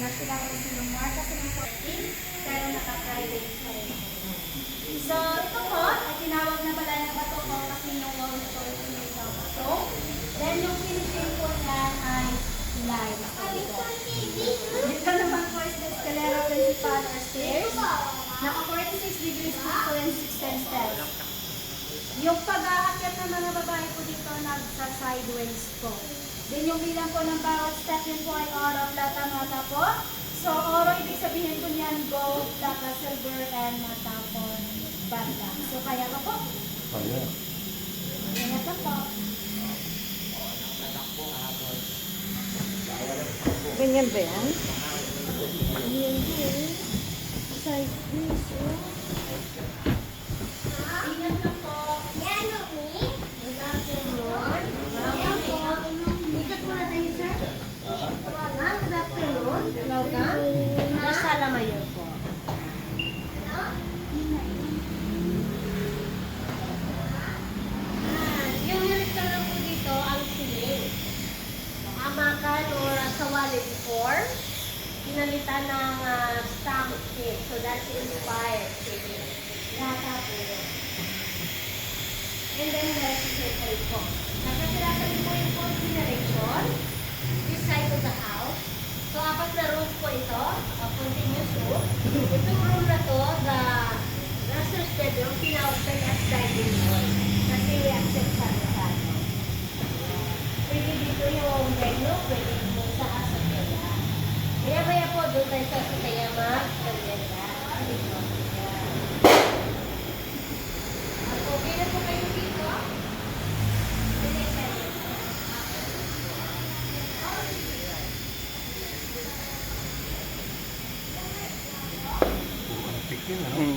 na silang sinumar kasi ng 14, pero naka-private pa rin. So, ito po, ay tinawag na pala ng bato ko kasi yung wall nito ay sinitang bato. Then, yung finishing po niyan ay lime. Dito naman po is the Escalera Principal or stairs. Naka 46 degrees dito and 6 steps. Yung pag-aakyat ng mga babae po dito nagsa-sideways po. Then yung bilang po ng bawat step yun po ay oro, plata, mata po. So oro, ibig sabihin po niyan gold, plata, silver, and mata po, banda. So kaya pa po? Kaya. Kaya pa po. Ganyan ba yan? Ganyan din. Side piece, oh. Tingnan na po. Yan o, good afternoon. Ikat muna tayo, sir. Good afternoon. Welcome. Masala mayor po. Yung restaurant po dito, ang siling. Amakan or sawali before, pinalitan ng stamp shape. So that's inspired. Lata po yun. And then let's circle po. Nakasirata rin po yung fourth generation, this side of the house. So apat na room po ito, continuous room. Itong room na to, the master's bedroom, tinawag pa niya as dining hall. Kasi we accept sa ano. Pwede dito yung menu, pwede dito sa asapela. Maya-maya po doon tayo sa asapela mag-paganda. Okay na po kayo dito? Pikin, ano?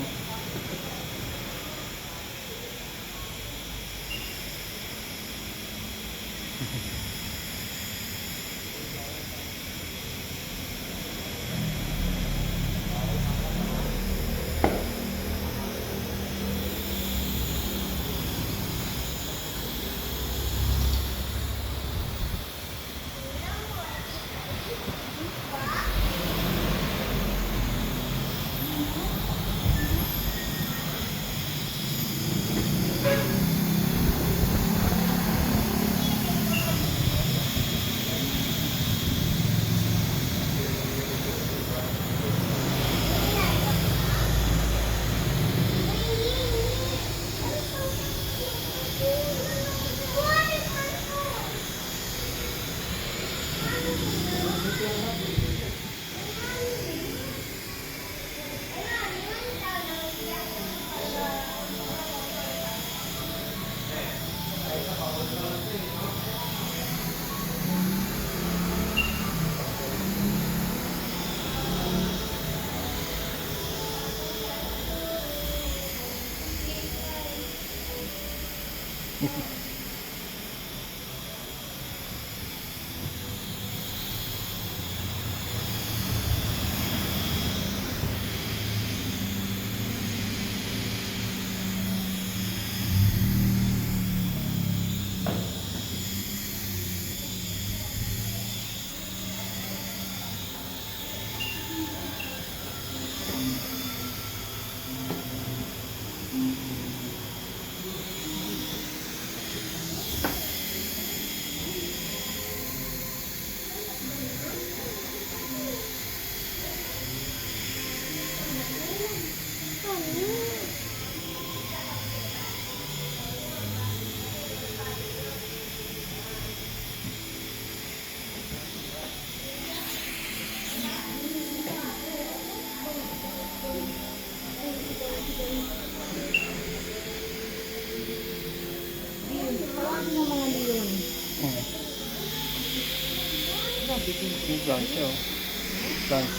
Blanche, oh. Blanche.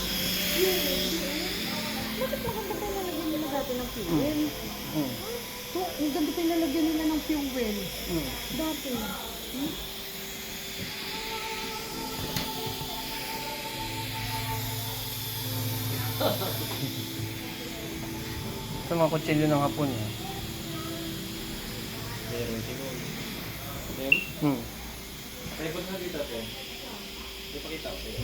Bakit maganda pa yung nalagyan nila dati ng fuel? Oh, ang ganda pa yung nalagyan nila ng fuel. Dati. Ito mga kutsilyo ng hapon, eh. Meron siguro. Meron? Hmm. Ay, pag nakita ko, ipakita ko sa'yo.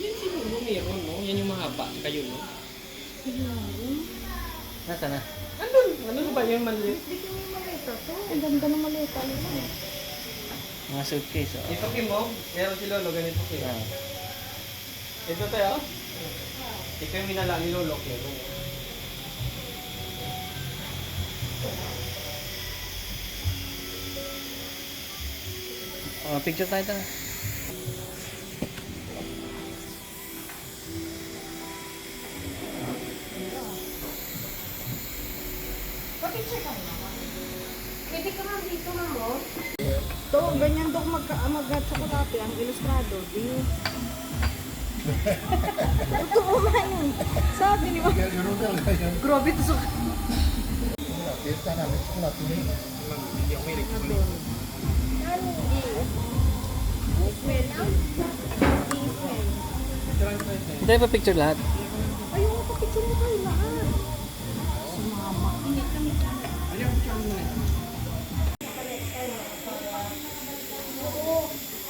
Yan siguro meron, no? Yan yung mahaba, tsaka yun, no? Nasa na? Andun! Ano ba yung maliit? Hindi ko yung maleta to. Ang ganda ng maleta nila. Mga suitcase, oh. Ito Kim mo, meron si Lolo, ganito Kim. Ah. Ito tayo. Ito yung minala ni Lolo Kim. Oh, picture tayo tara. Pwede ka nga dito, mamo. To, ganyan daw mag-tsokolate ang ilustrado. Di. Totoo nga yun. Sabi ni Mama. Grabe to sa... Ano hindi? Well, Hindi pa picture lahat. Ayun, kapicture mo kayo lahat. Si Mama. oo.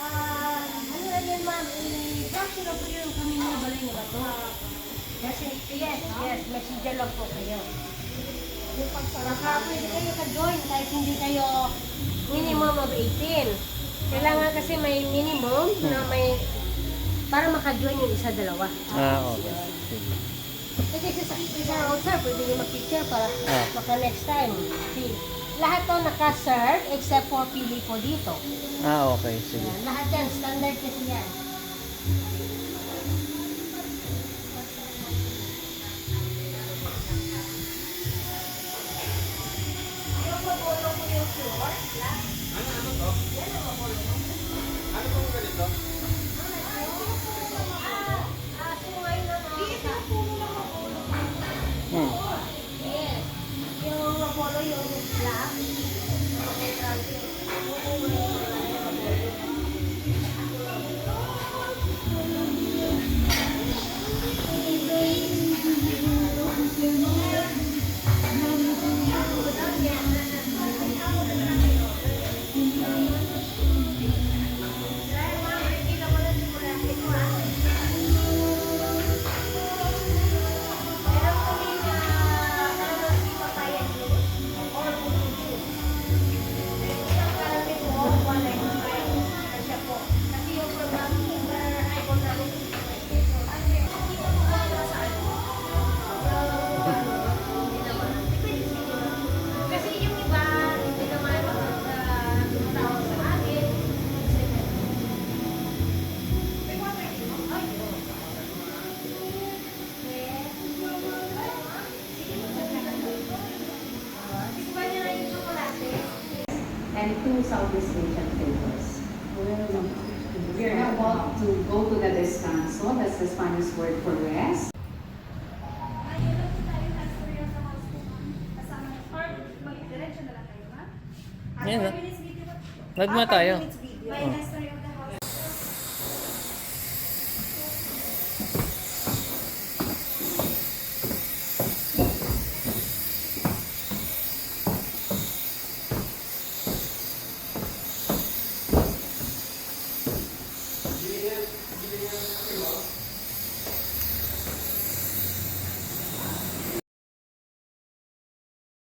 Ano na yan, ma'am? I-brush na po yung kami na balay na ba to? Yes, messenger lang po kayo. Baka pwede kayo ka-join kahit hindi kayo minimum of 18. Kailangan kasi may minimum na may para maka-join yung isa, dalawa. Ah, okay. Sige. Pwede sa sir, pwede nyo mag-picture para Ah. maka next time. See, lahat to naka-serve except for pili po dito. Ah, okay. Sige. Yan, lahat yan, standard kasi yan. Yung magulo ko yung floor, Ano pong ganito? sungay na mga Hmm. yes. Yung magulo yung black. Kasi yung iba, hindi naman tumutawag sa akin. And two Southeast Asian flavors. We are now about to go to the descanso. That's the Spanish word for rest. Yan na. Nagma tayo. May next na yung